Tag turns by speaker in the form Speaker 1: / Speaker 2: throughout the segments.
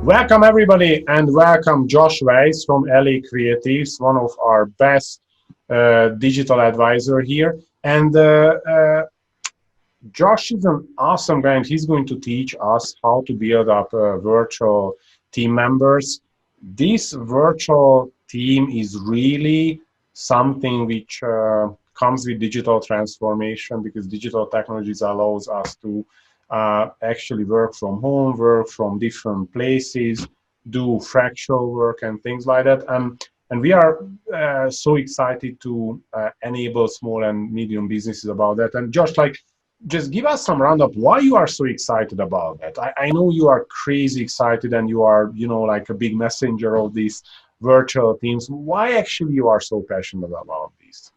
Speaker 1: Welcome everybody and welcome Josh Weiss from LA Creatives, one of our best digital advisor here. And Josh is an awesome guy and he's going to teach us how to build up virtual team members. This virtual team is really something which comes with digital transformation because digital technologies allows us to actually work from home, work from different places, do fractional work and things like that. And we are so excited to enable small and medium businesses about that. And Josh, just give us some roundup why you are so excited about that. I know you are crazy excited and you are, like a big messenger of these virtual teams. Why actually you are so passionate about this?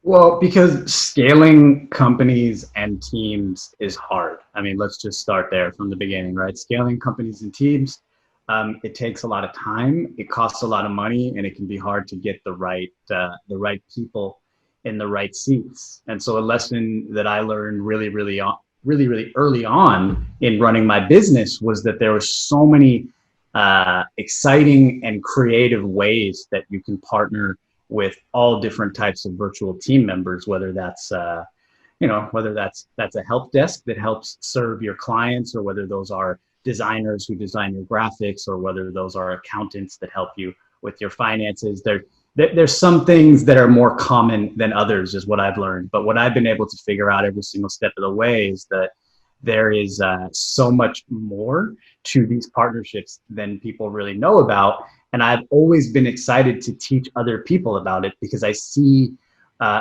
Speaker 2: Well, because scaling companies and teams is hard. I mean, let's just start there from the beginning, right? Scaling companies and teams, it takes a lot of time, it costs a lot of money, and it can be hard to get the right people in the right seats. And so, a lesson that I learned really early on in running my business was that there were so many exciting and creative ways that you can partner with all different types of virtual team members, whether that's a help desk that helps serve your clients, or whether those are designers who design your graphics, or whether those are accountants that help you with your finances. There's some things that are more common than others, is what I've learned. But what I've been able to figure out every single step of the way is that there is so much more to these partnerships than people really know about. And I've always been excited to teach other people about it because I see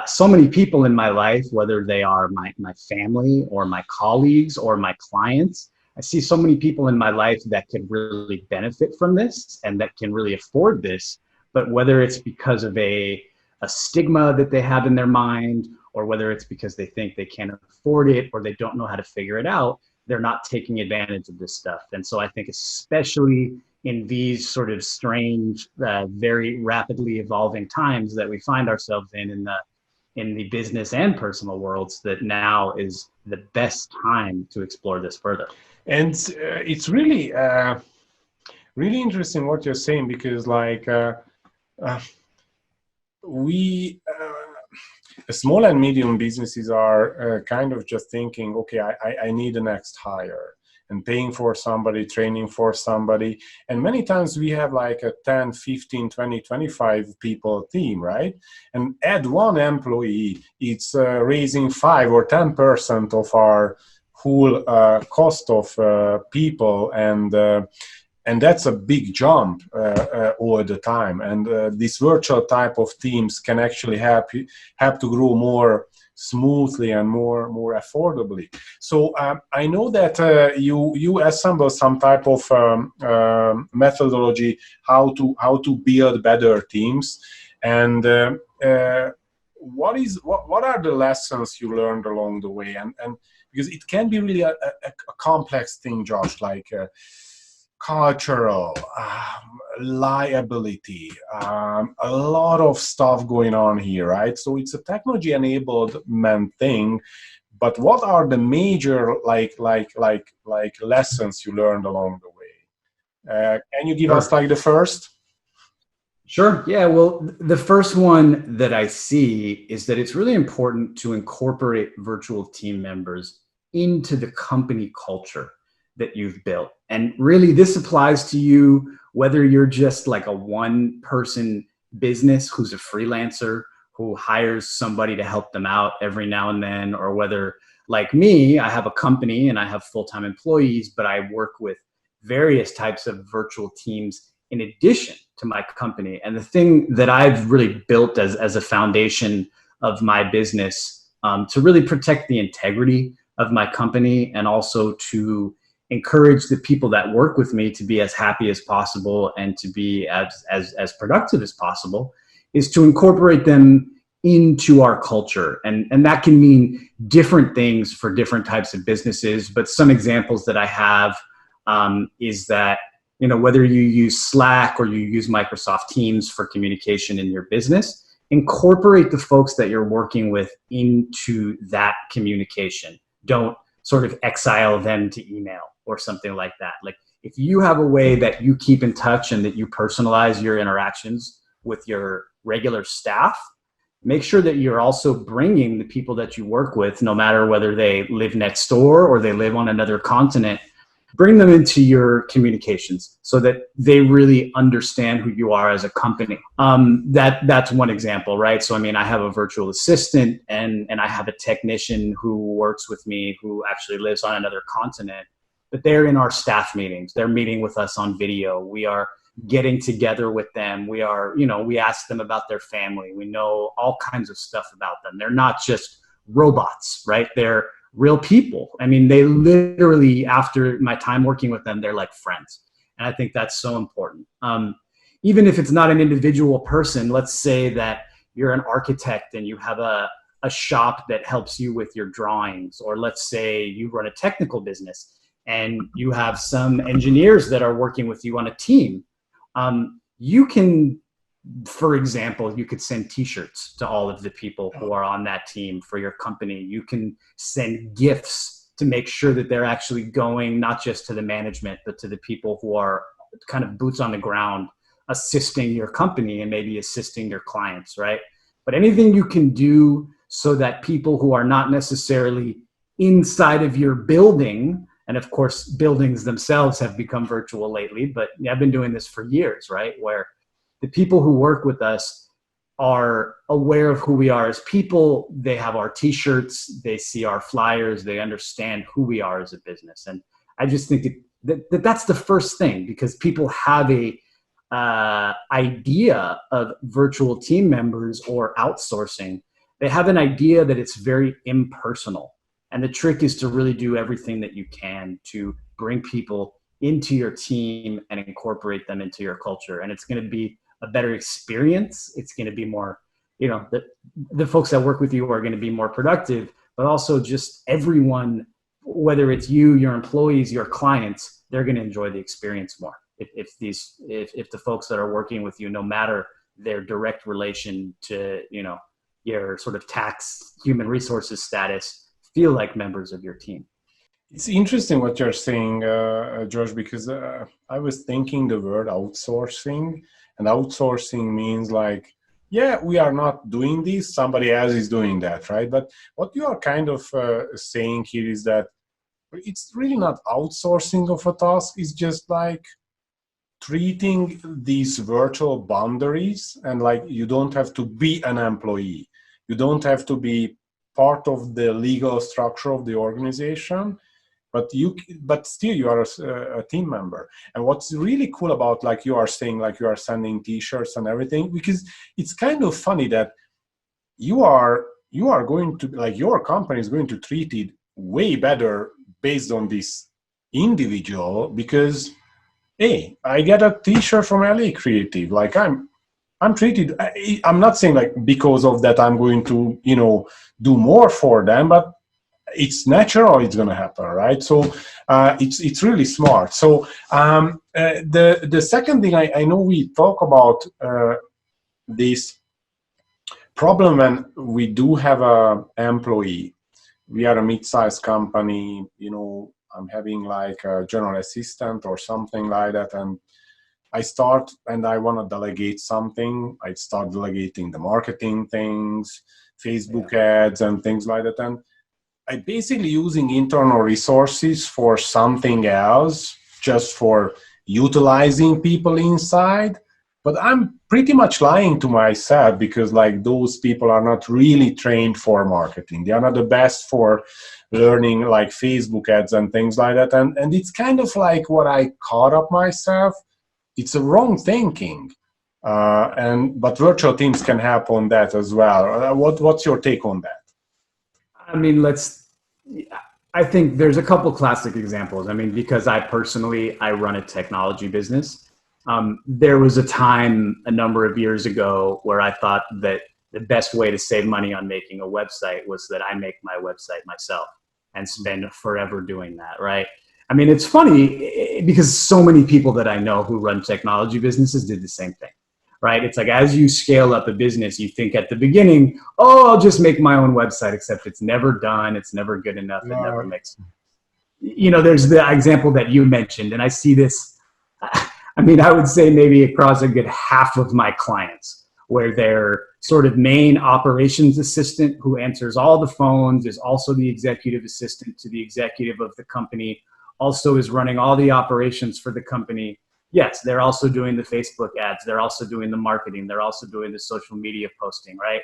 Speaker 2: so many people in my life, whether they are my family or my colleagues or my clients. I see so many people in my life that can really benefit from this and that can really afford this. But whether it's because of a stigma that they have in their mind, or whether it's because they think they can't afford it or they don't know how to figure it out, they're not taking advantage of this stuff. And so I think especially in these sort of strange, very rapidly evolving times that we find ourselves in the business and personal worlds, that now is the best time to explore this further.
Speaker 1: And it's really, really interesting what you're saying because we small and medium businesses are kind of just thinking, okay, I need the next hire and paying for somebody, training for somebody. And many times we have like a 10, 15, 20, 25 people team, right? And add one employee, it's raising 5 or 10% of our whole cost of people. And that's a big jump all the time. And this virtual type of teams can actually help to grow more smoothly and more affordably. So I know that you assemble some type of methodology how to build better teams. And what are the lessons you learned along the way? And because it can be really a complex thing, Josh, cultural, liability, a lot of stuff going on here, right? So it's a technology enablement thing, but what are the major lessons you learned along the way? Can you give us the first?
Speaker 2: Sure. Yeah. Well, the first one that I see is that it's really important to incorporate virtual team members into the company culture that you've built. And really, this applies to you whether you're just like a one-person business who's a freelancer who hires somebody to help them out every now and then, or whether, like me, I have a company and I have full-time employees, but I work with various types of virtual teams in addition to my company. And the thing that I've really built as a foundation of my business to really protect the integrity of my company, and also to encourage the people that work with me to be as happy as possible and to be as productive as possible, is to incorporate them into our culture. And that can mean different things for different types of businesses. But some examples that I have is that, whether you use Slack or you use Microsoft Teams for communication in your business, incorporate the folks that you're working with into that communication. Don't sort of exile them to email or something like that. Like, if you have a way that you keep in touch and that you personalize your interactions with your regular staff, make sure that you're also bringing the people that you work with, no matter whether they live next door or they live on another continent, bring them into your communications so that they really understand who you are as a company. That's one example, right? So, I mean, I have a virtual assistant and I have a technician who works with me who actually lives on another continent, but they're in our staff meetings. They're meeting with us on video. We are getting together with them. We are, we ask them about their family. We know all kinds of stuff about them. They're not just robots, right? They're real people. I mean, they literally, after my time working with them, they're like friends. And I think that's so important. Even if it's not an individual person, let's say that you're an architect and you have a shop that helps you with your drawings, or let's say you run a technical business and you have some engineers that are working with you on a team. You can, for example, you could send t-shirts to all of the people who are on that team for your company. You can send gifts to make sure that they're actually going not just to the management, but to the people who are kind of boots on the ground, assisting your company and maybe assisting your clients, right? But anything you can do so that people who are not necessarily inside of your building, and of course, buildings themselves have become virtual lately, but I've been doing this for years, right? Where the people who work with us are aware of who we are as people. They have our t-shirts, they see our flyers, they understand who we are as a business. And I just think that's the first thing, because people have a idea of virtual team members or outsourcing. They have an idea that it's very impersonal. And the trick is to really do everything that you can to bring people into your team and incorporate them into your culture. And it's going to be a better experience. It's going to be more, the folks that work with you are going to be more productive, but also just everyone, whether it's you, your employees, your clients, they're going to enjoy the experience more. If the folks that are working with you, no matter their direct relation to, your sort of tax, human resources status, feel like members of your team.
Speaker 1: It's interesting what you're saying, George, because I was thinking the word outsourcing, and outsourcing means like, yeah, we are not doing this, somebody else is doing that, right? But what you are kind of saying here is that it's really not outsourcing of a task, it's just like treating these virtual boundaries, and like you don't have to be an employee, you don't have to be part of the legal structure of the organization, but still you are a team member. And what's really cool about, like you are saying, like you are sending t-shirts and everything, because it's kind of funny that you are going to, like, your company is going to treat it way better based on this individual, because hey, I get a t-shirt from LA Creative, like I'm treated, I'm not saying like because of that I'm going to, do more for them, but it's natural, it's going to happen, right? So it's really smart. So the second thing, I know we talk about this problem when we do have a employee. We are a mid-sized company, I'm having like a general assistant or something like that, and I start and I want to delegate something. I start delegating the marketing things, Facebook ads and things like that. And I basically using internal resources for something else, just for utilizing people inside. But I'm pretty much lying to myself, because like those people are not really trained for marketing. They are not the best for learning like Facebook ads and things like that. And it's kind of like what I caught up myself. It's a wrong thinking. But virtual teams can help on that as well. What's your take on that?
Speaker 2: I mean, I think there's a couple classic examples. I mean, because I run a technology business. There was a time a number of years ago where I thought that the best way to save money on making a website was that I make my website myself and spend forever doing that, right? I mean, it's funny because so many people that I know who run technology businesses did the same thing, right? It's like, as you scale up a business, you think at the beginning, oh, I'll just make my own website, except it's never done. It's never good enough. It never makes sense. there's the example that you mentioned, and I see this. I mean, I would say maybe across a good half of my clients, where their sort of main operations assistant who answers all the phones is also the executive assistant to the executive of the company, also is running all the operations for the company. Yes, they're also doing the Facebook ads. They're also doing the marketing. They're also doing the social media posting, right?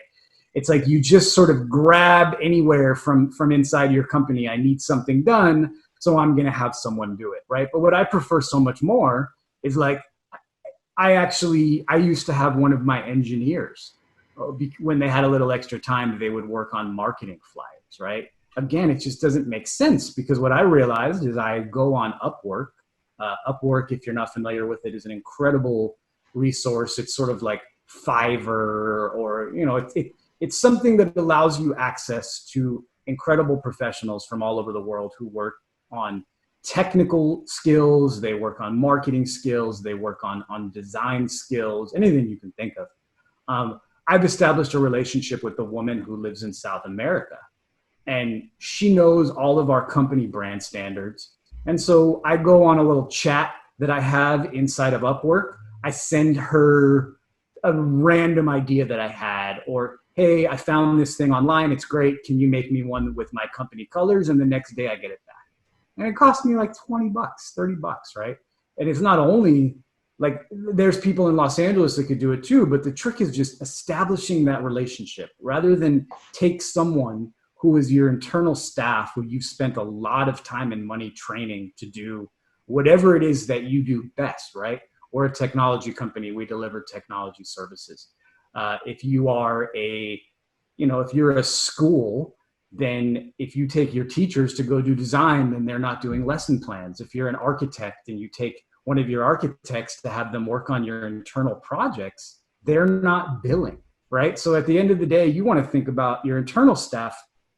Speaker 2: It's like you just sort of grab anywhere from inside your company. I need something done, so I'm going to have someone do it, right? But what I prefer so much more is like, I used to have one of my engineers, when they had a little extra time, they would work on marketing flyers, right? Again, it just doesn't make sense, because what I realized is I go on Upwork. Upwork, if you're not familiar with it, is an incredible resource. It's sort of like Fiverr, or, it's something that allows you access to incredible professionals from all over the world who work on technical skills, they work on marketing skills, they work on design skills, anything you can think of. I've established a relationship with a woman who lives in South America, and she knows all of our company brand standards. And so I go on a little chat that I have inside of Upwork. I send her a random idea that I had, or, hey, I found this thing online. It's great. Can you make me one with my company colors? And the next day I get it back. And it cost me like $20, $30, right? And it's not only like, there's people in Los Angeles that could do it too, but the trick is just establishing that relationship rather than take someone who is your internal staff, who you've spent a lot of time and money training to do whatever it is that you do best, right? We're a technology company. We deliver technology services. If you are if you're a school, then if you take your teachers to go do design, then they're not doing lesson plans. If you're an architect and you take one of your architects to have them work on your internal projects, they're not billing, right? So at the end of the day, you want to think about your internal staff,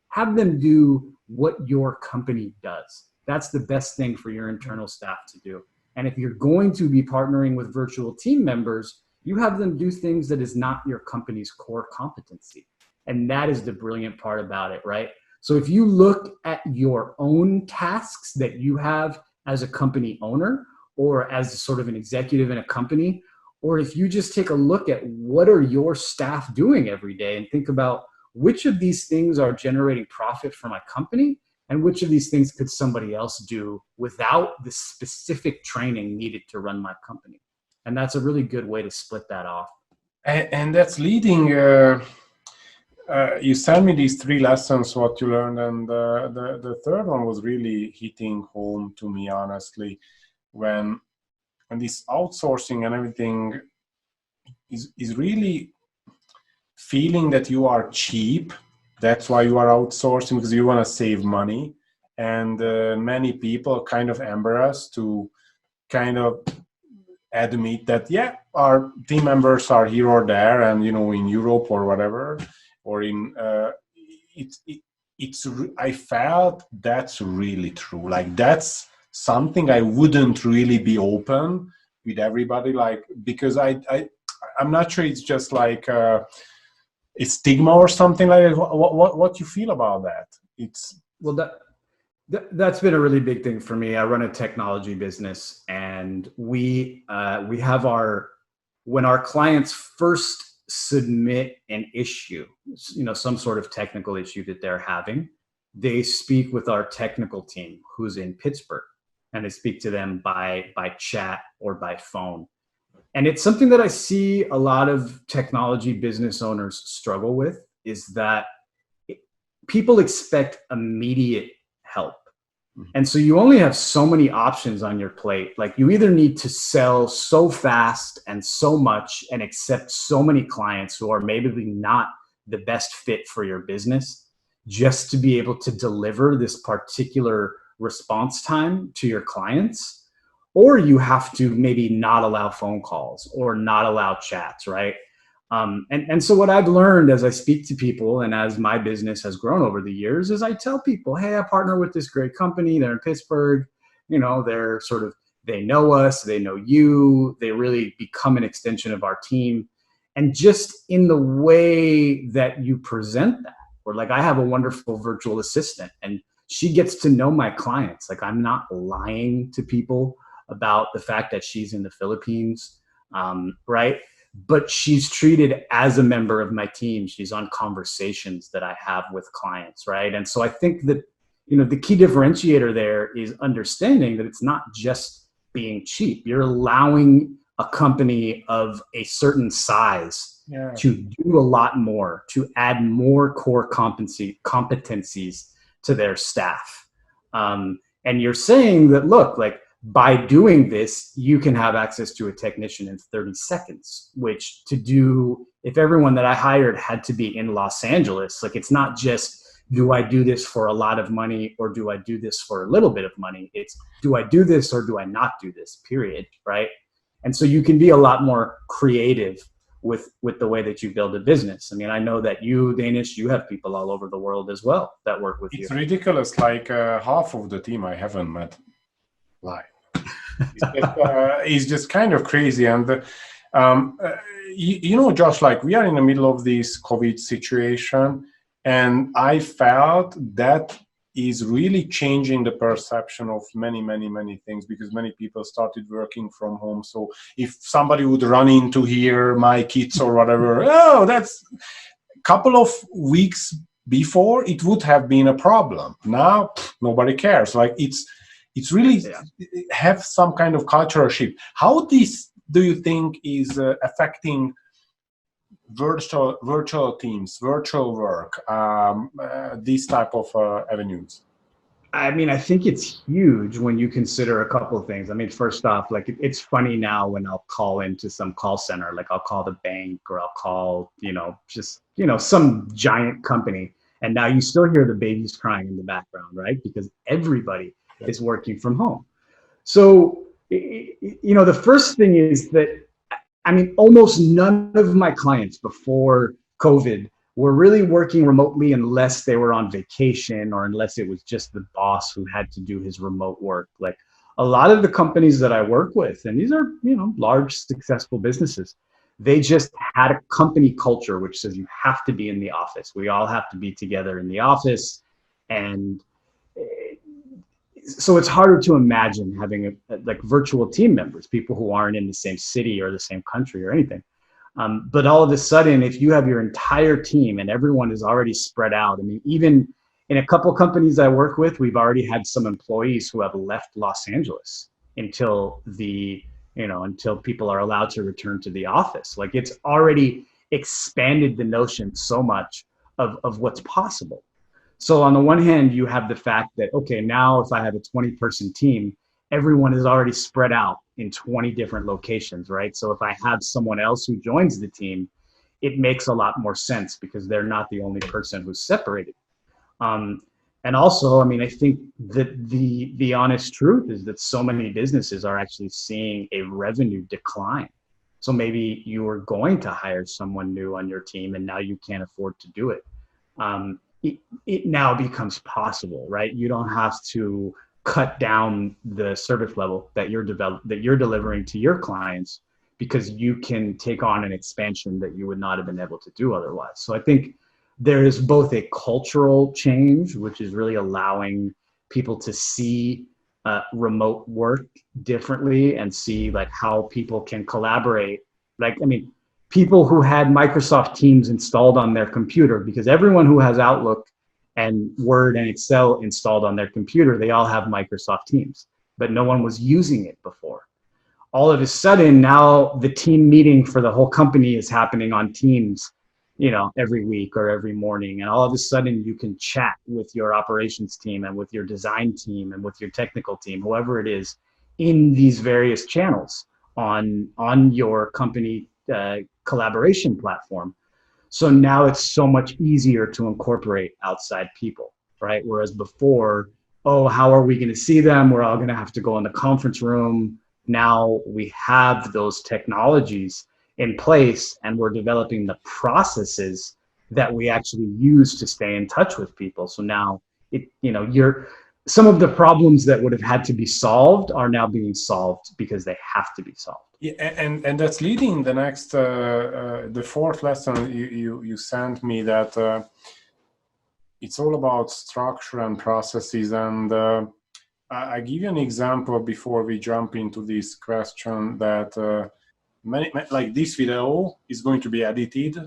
Speaker 2: have them do what your company does. That's the best thing for your internal staff to do. And if you're going to be partnering with virtual team members, you have them do things that is not your company's core competency. And that is the brilliant part about it, right? So if you look at your own tasks that you have as a company owner, or as sort of an executive in a company, or if you just take a look at what are your staff doing every day and think about which of these things are generating profit for my company and which of these things could somebody else do without the specific training needed to run my company. And that's a really good way to split that off.
Speaker 1: And that's leading, you sent me these 3 lessons, what you learned, and the third one was really hitting home to me, honestly. When this outsourcing and everything is really feeling that you are cheap. That's why you are outsourcing, because you want to save money. And many people kind of embarrass to kind of admit that, yeah, our team members are here or there, and in Europe or whatever, or in I felt that's really true. Like, that's something I wouldn't really be open with everybody, like, because I'm not sure it's just like a stigma or something like that. What you feel about that?
Speaker 2: That's been a really big thing for me. I run a technology business, and we have when our clients first submit an issue, some sort of technical issue that they're having, they speak with our technical team who's in Pittsburgh, and they speak to them by chat or by phone. And it's something that I see a lot of technology business owners struggle with, is that people expect immediate help. And so you only have so many options on your plate. Like, you either need to sell so fast and so much and accept so many clients who are maybe not the best fit for your business, just to be able to deliver this particular response time to your clients, or you have to maybe not allow phone calls or not allow chats, right? And so what I've learned as I speak to people and as my business has grown over the years is I tell people, hey, I partner with this great company. They're in Pittsburgh. They're they know us, they know you, they really become an extension of our team. And just in the way that you present that, or like, I have a wonderful virtual assistant, and she gets to know my clients. Like, I'm not lying to people about the fact that she's in the Philippines, right? But she's treated as a member of my team. She's on conversations that I have with clients, right? And so I think that, the key differentiator there is understanding that it's not just being cheap. You're allowing a company of a certain size to do a lot more, to add more core competencies to their staff. And you're saying that, look, like, by doing this, you can have access to a technician in 30 seconds, which if everyone that I hired had to be in Los Angeles, like, it's not just, do I do this for a lot of money or do I do this for a little bit of money? It's, do I do this or do I not do this, period, right? And so you can be a lot more creative with the way that you build a business. I mean, I know that you, Danish, you have people all over the world as well that work with you.
Speaker 1: It's ridiculous. Like half of the team I haven't met live. It's just kind of crazy. And Josh, like, we are in the middle of this COVID situation, and I felt that is really changing the perception of many, many, many things, because many people started working from home. So if somebody would run into here, my kids or whatever, that's a couple of weeks before, it would have been a problem. Now, nobody cares. Like, it's really have some kind of cultural shift. How this do you think is affecting virtual teams, virtual work, these type of avenues?
Speaker 2: I mean, I think it's huge when you consider a couple of things. I mean, first off, like, it's funny now when I'll call into some call center, like I'll call the bank or I'll call, some giant company. And now you still hear the babies crying in the background, right? Because everybody is working from home. So, the first thing is that, I mean, almost none of my clients before COVID were really working remotely unless they were on vacation or unless it was just the boss who had to do his remote work. Like, a lot of the companies that I work with, and these are, large, successful businesses, they just had a company culture which says you have to be in the office. We all have to be together in the office. And so it's harder to imagine having like virtual team members, people who aren't in the same city or the same country or anything. But all of a sudden, if you have your entire team and everyone is already spread out, I mean, even in a couple companies I work with, we've already had some employees who have left Los Angeles until until people are allowed to return to the office. Like, it's already expanded the notion so much of what's possible. So on the one hand, you have the fact that, okay, now if I have a 20-person team, everyone is already spread out in 20 different locations, right? So if I have someone else who joins the team, it makes a lot more sense because they're not the only person who's separated. And also, I mean, I think that the honest truth is that so many businesses are actually seeing a revenue decline. So maybe you were going to hire someone new on your team and now you can't afford to do it. It now becomes possible, right? You don't have to cut down the service level that you're delivering to your clients because you can take on an expansion that you would not have been able to do otherwise. So I think there is both a cultural change, which is really allowing people to see remote work differently and see like how people can collaborate. Like, I mean, people who had Microsoft Teams installed on their computer, because everyone who has Outlook and Word and Excel installed on their computer, they all have Microsoft Teams, but no one was using it before. All of a sudden, now the team meeting for the whole company is happening on Teams, every week or every morning. And all of a sudden you can chat with your operations team and with your design team and with your technical team, whoever it is, in these various channels on your company collaboration platform. So now it's so much easier to incorporate outside people, right? Whereas before, how are we going to see them? We're all going to have to go in the conference room. Now we have those technologies in place and we're developing the processes that we actually use to stay in touch with people. So now some of the problems that would have had to be solved are now being solved because they have to be solved.
Speaker 1: Yeah, and that's leading the next the fourth lesson you sent me, that it's all about structure and processes. And I give you an example before we jump into this question that like this video is going to be edited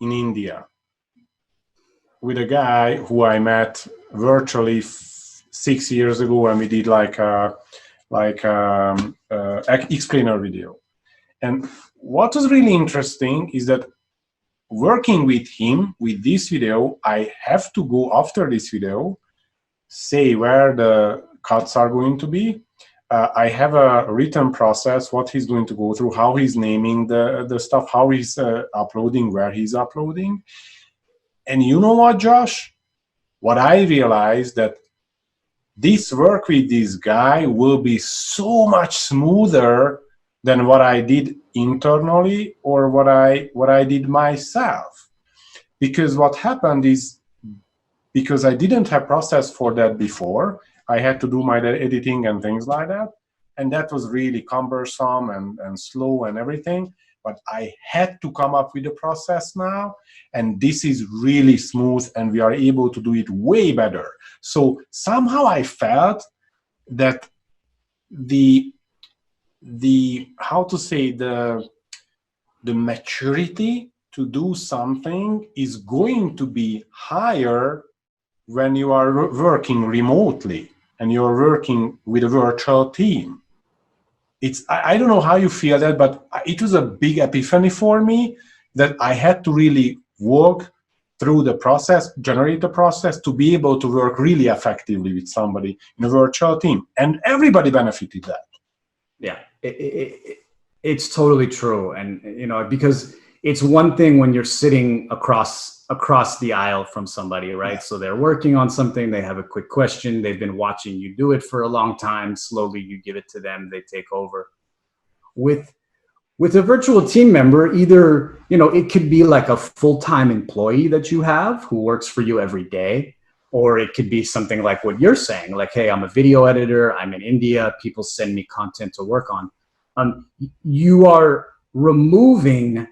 Speaker 1: in India with a guy who I met virtually 6 years ago, and we did like a explainer video. And what was really interesting is that working with him with this video, I have to go after this video, say where the cuts are going to be. I have a written process, what he's going to go through, how he's naming the stuff, how he's uploading, where he's uploading. And you know what, Josh? What I realized that this work with this guy will be so much smoother than what I did internally or what I did myself. Because what happened is, because I didn't have process for that before, I had to do my editing and things like that. And that was really cumbersome and slow and everything. But I had to come up with a process now. And this is really smooth, and we are able to do it way better. So somehow I felt that the how to say, the maturity to do something is going to be higher when you are working remotely and you're working with a virtual team. I don't know how you feel that, but it was a big epiphany for me that I had to really walk through the process, generate the process to be able to work really effectively with somebody in a virtual team. And everybody benefited that.
Speaker 2: Yeah, it's totally true. And, because it's one thing when you're sitting across the aisle from somebody, right? Yeah. So they're working on something, they have a quick question, they've been watching you do it for a long time, slowly you give it to them, they take over. With a virtual team member, either, it could be like a full-time employee that you have who works for you every day, or it could be something like what you're saying, like, hey, I'm a video editor, I'm in India, people send me content to work on. You are removing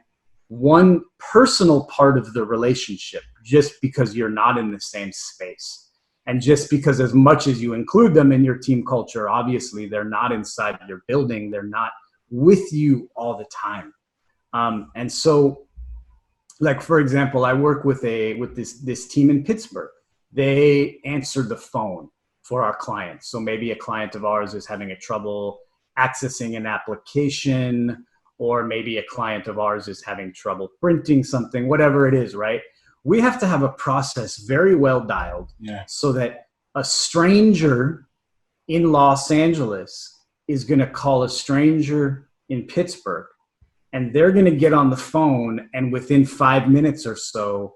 Speaker 2: one personal part of the relationship just because you're not in the same space. And just because as much as you include them in your team culture, obviously they're not inside your building, they're not with you all the time. And so, like, for example, I work with this team in Pittsburgh. They answer the phone for our clients. So maybe a client of ours is having a trouble accessing an application, or maybe a client of ours is having trouble printing something, whatever it is, right? We have to have a process very well dialed, yeah, so that a stranger in Los Angeles is going to call a stranger in Pittsburgh, and they're going to get on the phone, and within 5 minutes or so,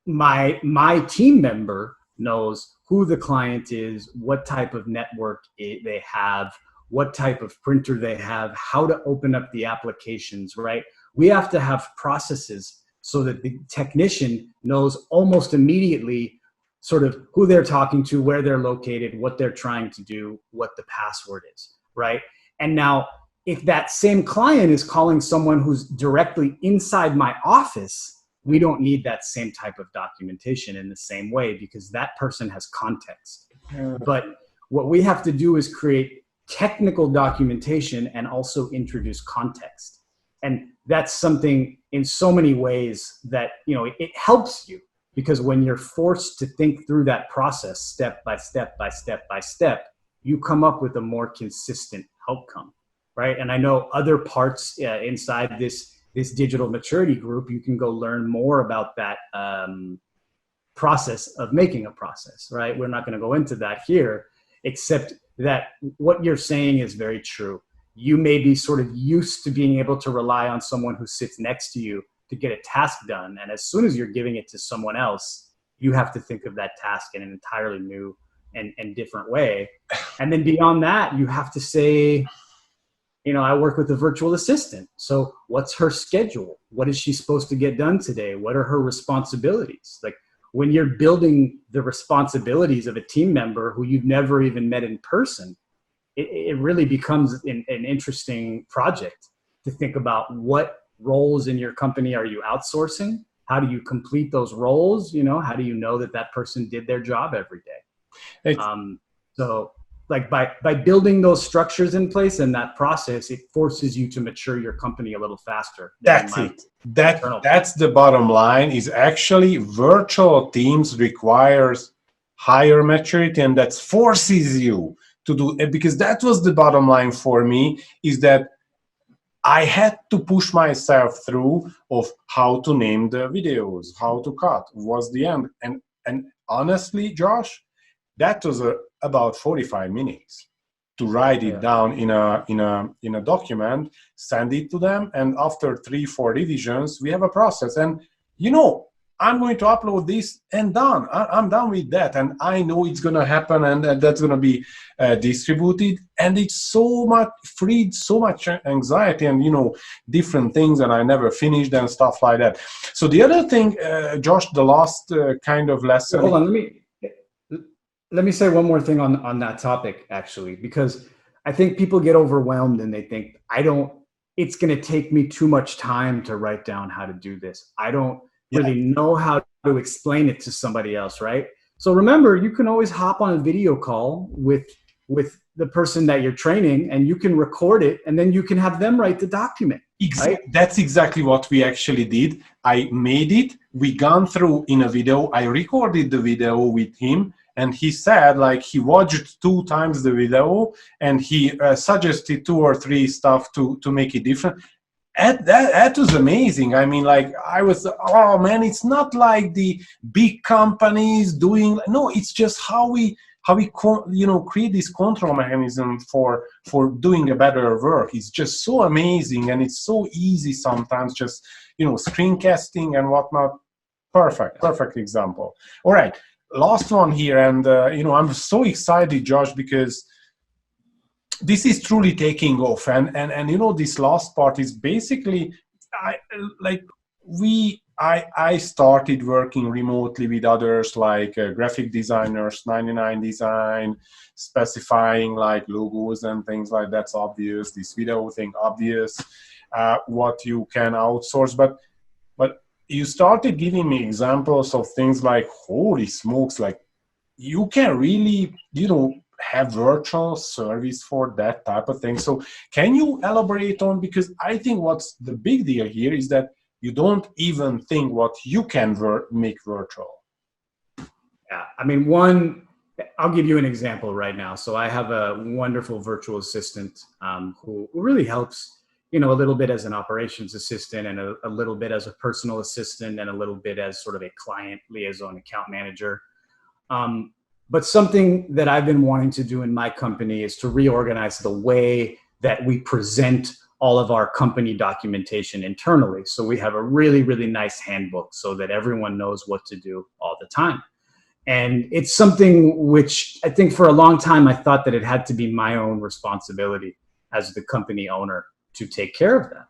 Speaker 2: my team member knows who the client is, what type of network they have, what type of printer they have, how to open up the applications, right? We have to have processes so that the technician knows almost immediately sort of who they're talking to, where they're located, what they're trying to do, what the password is, right? And now, if that same client is calling someone who's directly inside my office, we don't need that same type of documentation in the same way, because that person has context. But what we have to do is create technical documentation and also introduce context. And that's something in so many ways that, it helps you, because when you're forced to think through that process step by step by step by step, you come up with a more consistent outcome, right? And I know other parts inside this digital maturity group, you can go learn more about that process of making a process, right? We're not going to go into that here, except that what you're saying is very true. You may be sort of used to being able to rely on someone who sits next to you to get a task done. And as soon as you're giving it to someone else, you have to think of that task in an entirely new and different way. And then beyond that, you have to say, I work with a virtual assistant. So what's her schedule? What is she supposed to get done today? What are her responsibilities? Like, when you're building the responsibilities of a team member who you've never even met in person, it really becomes an interesting project to think about what roles in your company are you outsourcing How do you complete those roles? You know, how do you know that that person did their job every day?
Speaker 1: It's,
Speaker 2: So like by building those structures in place and that process, it forces you to mature your company a little faster than you
Speaker 1: that's
Speaker 2: might
Speaker 1: it.
Speaker 2: internal.
Speaker 1: That's the bottom line. Is actually virtual teams requires higher maturity, and that forces you to do it, because that was the bottom line for me. Is that I had to push myself through of how to name the videos, how to cut, was the end, and honestly, Josh, that was about 45 minutes to write it
Speaker 2: Yeah.
Speaker 1: down in a document, send it to them, and after 3-4 revisions, we have a process. And you know, I'm going to upload this and done. I'm done with that, and I know it's going to happen, and that's going to be distributed. And it's so much freed, so much anxiety, and you know, different things, and I never finished and stuff like that. So the other thing, Josh, the last kind of lesson.
Speaker 2: Hold on, let me say one more thing on that topic, actually, because I think people get overwhelmed and they think, it's going to take me too much time to write down how to do this. I don't really know how to explain it to somebody else, right? So remember, you can always hop on a video call with the person that you're training, and you can record it, and then you can have them write the document. Right?
Speaker 1: That's exactly what we actually did. I made it. We gone through in a video. I recorded the video with him, and he said like he watched 2 times the video, and he suggested 2 or 3 stuff to make it different. And that was amazing. I mean, like I was, oh man, it's not like the big companies doing. No, it's just how we create this control mechanism for doing a better work. It's just so amazing, and it's so easy sometimes. Just screencasting and whatnot. Perfect example. All right, last one here, and I'm so excited, Josh, because this is truly taking off, and this last part is basically I started working remotely with others like graphic designers, 99 Design, specifying like logos and things like that's obvious. This video thing obvious, what you can outsource, but you started giving me examples of things like holy smokes, like you can really have virtual service for that type of thing. So can you elaborate on, because I think what's the big deal here is that you don't even think what you can make virtual.
Speaker 2: Yeah, I mean, I'll give you an example right now. So I have a wonderful virtual assistant who really helps, a little bit as an operations assistant, and a little bit as a personal assistant, and a little bit as sort of a client liaison account manager. But something that I've been wanting to do in my company is to reorganize the way that we present all of our company documentation internally. So we have a really, really nice handbook so that everyone knows what to do all the time. And it's something which I think for a long time, I thought that it had to be my own responsibility as the company owner to take care of that.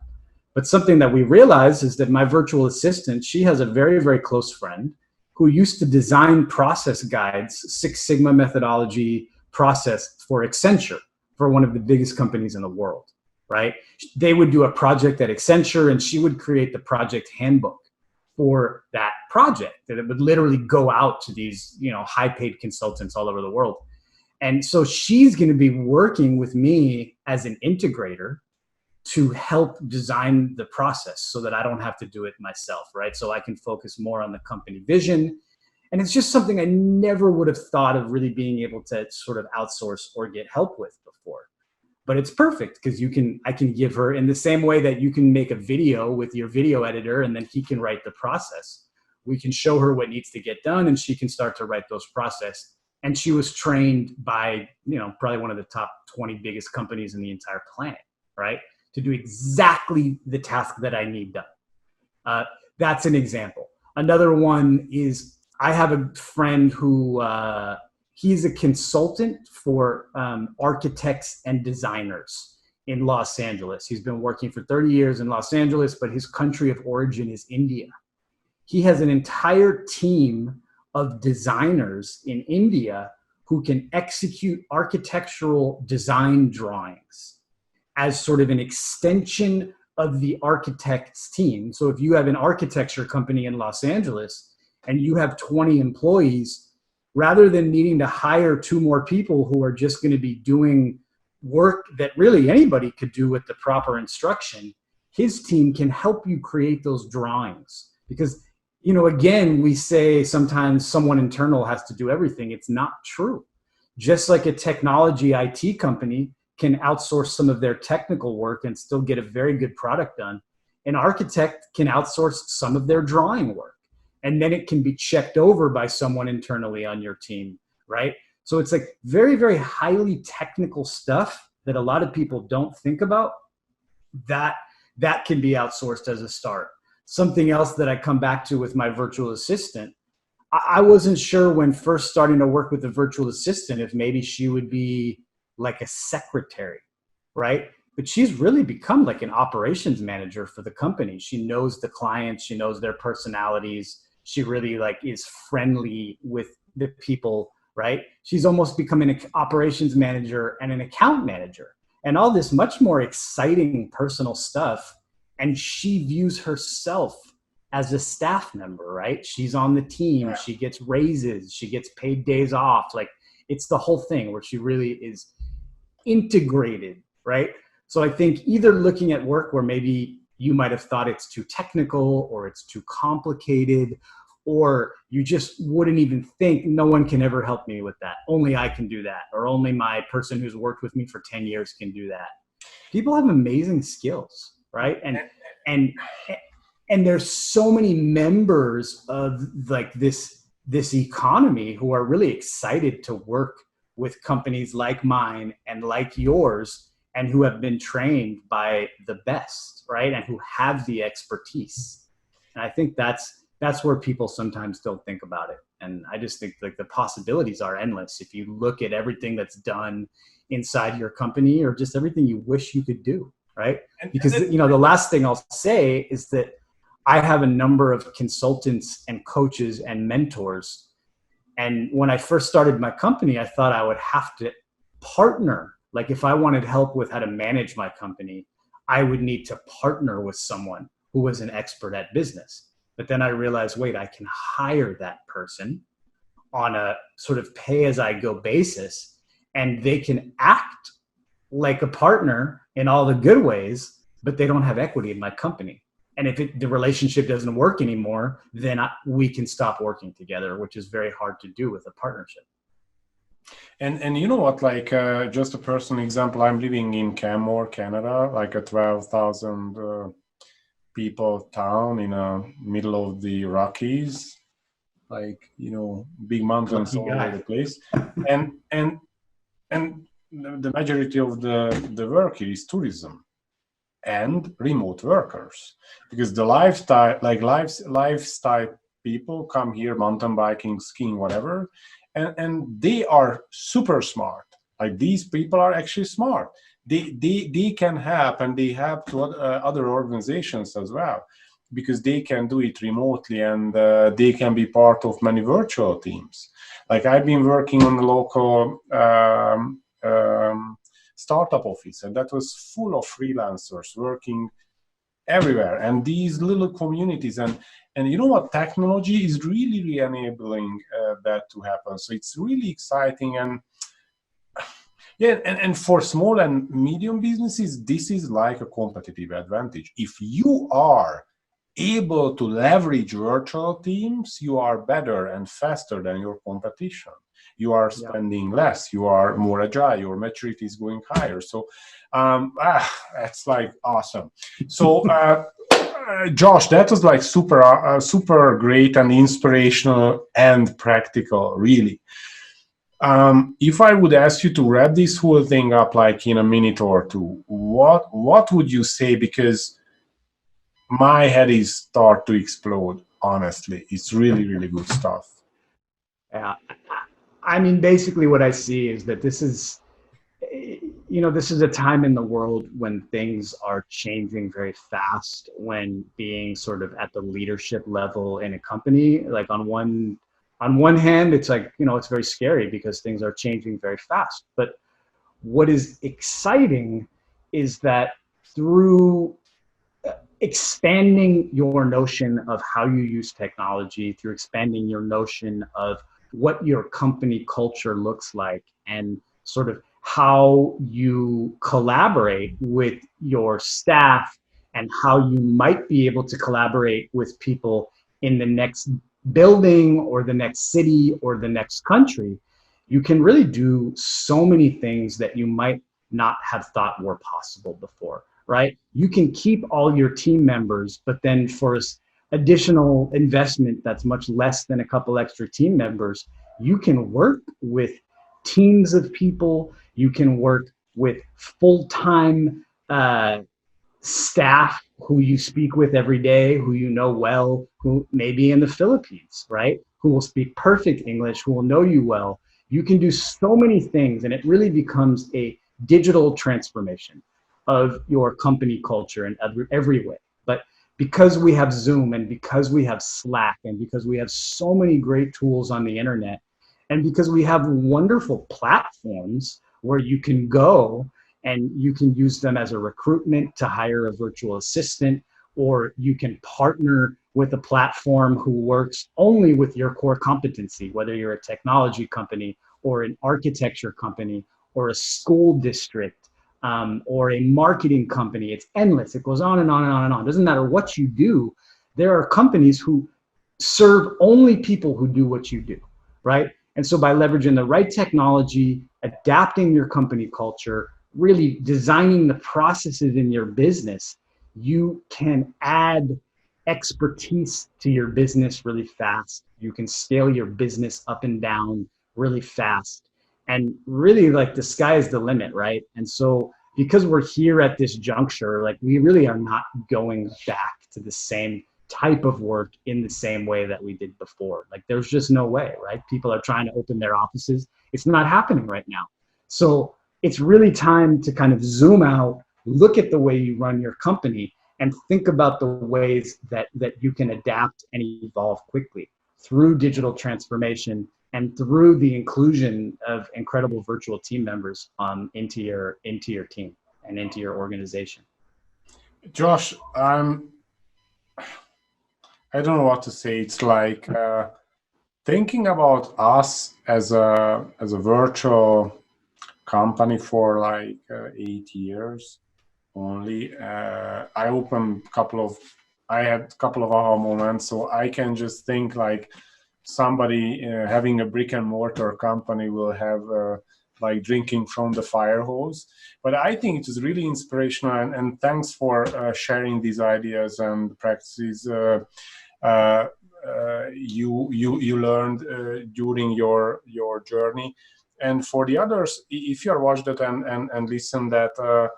Speaker 2: But something that we realized is that my virtual assistant, she has a very, very close friend who used to design process guides, Six Sigma methodology process for Accenture, for one of the biggest companies in the world, right? They would do a project at Accenture, and she would create the project handbook for that project, that it would literally go out to these, high-paid consultants all over the world. And so she's going to be working with me as an integrator to help design the process so that I don't have to do it myself, right? So I can focus more on the company vision. And it's just something I never would have thought of really being able to sort of outsource or get help with before. But it's perfect because I can give her, in the same way that you can make a video with your video editor and then he can write the process. We can show her what needs to get done, and she can start to write those process. And she was trained by, probably one of the top 20 biggest companies in the entire planet, right? To do exactly the task that I need done. That's an example. Another one is I have a friend who he's a consultant for architects and designers in Los Angeles. He's been working for 30 years in Los Angeles, but his country of origin is India. He has an entire team of designers in India who can execute architectural design drawings as sort of an extension of the architect's team. So if you have an architecture company in Los Angeles and you have 20 employees, rather than needing to hire 2 more people who are just going to be doing work that really anybody could do with the proper instruction, his team can help you create those drawings. Because, again, we say sometimes someone internal has to do everything. It's not true. Just like a technology IT company can outsource some of their technical work and still get a very good product done, an architect can outsource some of their drawing work. And then it can be checked over by someone internally on your team, right? So it's like very, very highly technical stuff that a lot of people don't think about, that can be outsourced as a start. Something else that I come back to with my virtual assistant, I wasn't sure when first starting to work with the virtual assistant if maybe she would be like a secretary, right? But she's really become like an operations manager for the company. She knows the clients, she knows their personalities. She really is friendly with the people, right? She's almost become an operations manager and an account manager and all this much more exciting personal stuff. And she views herself as a staff member, right? She's on the team. Yeah. She gets raises. She gets paid days off. It's the whole thing where she really is integrated, right? So I think either looking at work where maybe you might have thought it's too technical or it's too complicated, or you just wouldn't even think, no one can ever help me with that. Only I can do that. Or only my person who's worked with me for 10 years can do that. People have amazing skills, right? And there's so many members of this economy who are really excited to work with companies like mine and like yours, and who have been trained by the best, right? And who have the expertise. And I think that's where people sometimes don't think about it. And I just think the possibilities are endless if you look at everything that's done inside your company, or just everything you wish you could do, right? Because the last thing I'll say is that I have a number of consultants and coaches and mentors. And when I first started my company, I thought I would have to partner. Like if I wanted help with how to manage my company, I would need to partner with someone who was an expert at business. But then I realized, wait, I can hire that person on a sort of pay-as-I-go basis, and they can act like a partner in all the good ways, but they don't have equity in my company. And if the relationship doesn't work anymore, then we can stop working together, which is very hard to do with a partnership.
Speaker 1: And you know what, just a personal example, I'm living in Canmore, Canada, like a 12,000 people town in the middle of the Rockies, big mountains all over the place. And the majority of the work here is tourism and remote workers, because the lifestyle people come here mountain biking, skiing, whatever, and they are super smart. Like these people are actually smart. They can help, and they help to other organizations as well, because they can do it remotely, and they can be part of many virtual teams. Like I've been working on the local startup office, and that was full of freelancers working everywhere, and these little communities, and you know what, technology is really enabling that to happen. So it's really exciting. And yeah, and for small and medium businesses, this is like a competitive advantage. If you are able to leverage virtual teams, you are better and faster than your competition. You are spending less, you are more agile, your maturity is going higher. So that's awesome. So Josh, that was super great and inspirational and practical, really. If I would ask you to wrap this whole thing up in a minute or two, what would you say? Because my head is start to explode, honestly. It's really good stuff.
Speaker 2: Yeah. I mean, basically what I see is that this is a time in the world when things are changing very fast, when being sort of at the leadership level in a company, on one hand, it's it's very scary because things are changing very fast. But what is exciting is that through expanding your notion of how you use technology, through expanding your notion of what your company culture looks like, and sort of how you collaborate with your staff, and how you might be able to collaborate with people in the next building or the next city or the next country. You can really do so many things that you might not have thought were possible before, right? You can keep all your team members, but then for additional investment that's much less than a couple extra team members, you can work with teams of people. You can work with full-time staff who you speak with every day, who you know well, who may be in the Philippines, right? Who will speak perfect English, who will know you well. You can do so many things, and it really becomes a digital transformation of your company culture in every way. But because we have Zoom, and because we have Slack, and because we have so many great tools on the internet, and because we have wonderful platforms where you can go and you can use them as a recruitment to hire a virtual assistant, or you can partner with a platform who works only with your core competency, whether you're a technology company or an architecture company or a school district, or a marketing company. It's endless. It goes on and on and on and on. It doesn't matter what you do. There are companies who serve only people who do what you do, right? And so by leveraging the right technology, adapting your company culture, really designing the processes in your business, you can add expertise to your business really fast. You can scale your business up and down really fast. And really, like, the sky is the limit, right? And so because we're here at this juncture, like, we really are not going back to the same type of work in the same way that we did before. Like, there's just no way, right? People are trying to open their offices. It's not happening right now. So it's really time to kind of zoom out, look at the way you run your company, and think about the ways that you can adapt and evolve quickly through digital transformation and through the inclusion of incredible virtual team members into your team and into your organization.
Speaker 1: Josh, I don't know what to say. It's like thinking about us as a virtual company for like 8 years only. I had a couple of aha moments, so I can just think like somebody having a brick and mortar company will have like drinking from the fire hose. But I think it is really inspirational, and thanks for sharing these ideas and practices you learned during your journey. And for the others, if you are watched it and listen that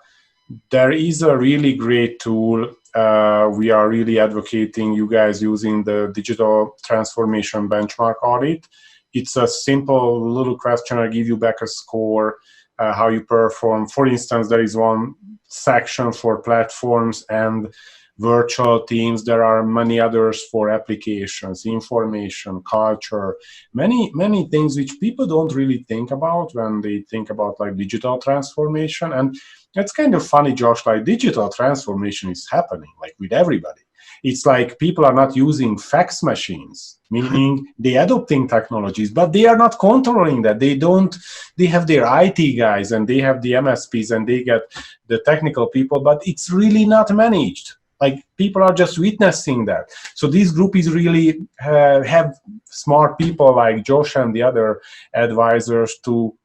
Speaker 1: there is a really great tool. We are really advocating you guys using the digital transformation benchmark audit. It's a simple little question. I give you back a score, how you perform. For instance, there is one section for platforms and virtual teams. There are many others for applications, information, culture, many things which people don't really think about when they think about like digital transformation. And it's kind of funny, Josh, like digital transformation is happening like with everybody. It's like people are not using fax machines, meaning they adopting technologies, but they are not controlling that. They have their IT guys and they have the MSPs and they get the technical people, but it's really not managed. Like, people are just witnessing that. So this group is really have smart people like Josh and the other advisors to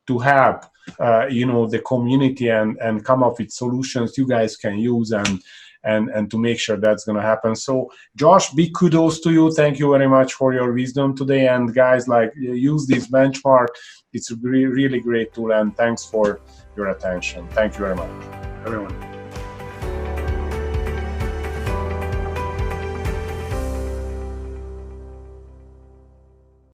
Speaker 1: help the community and come up with solutions you guys can use and to make sure that's going to happen. So Josh, big kudos to you. Thank you very much for your wisdom today. And guys, like, use this benchmark. It's a really great tool, and thanks for your attention. Thank you very much,
Speaker 2: everyone.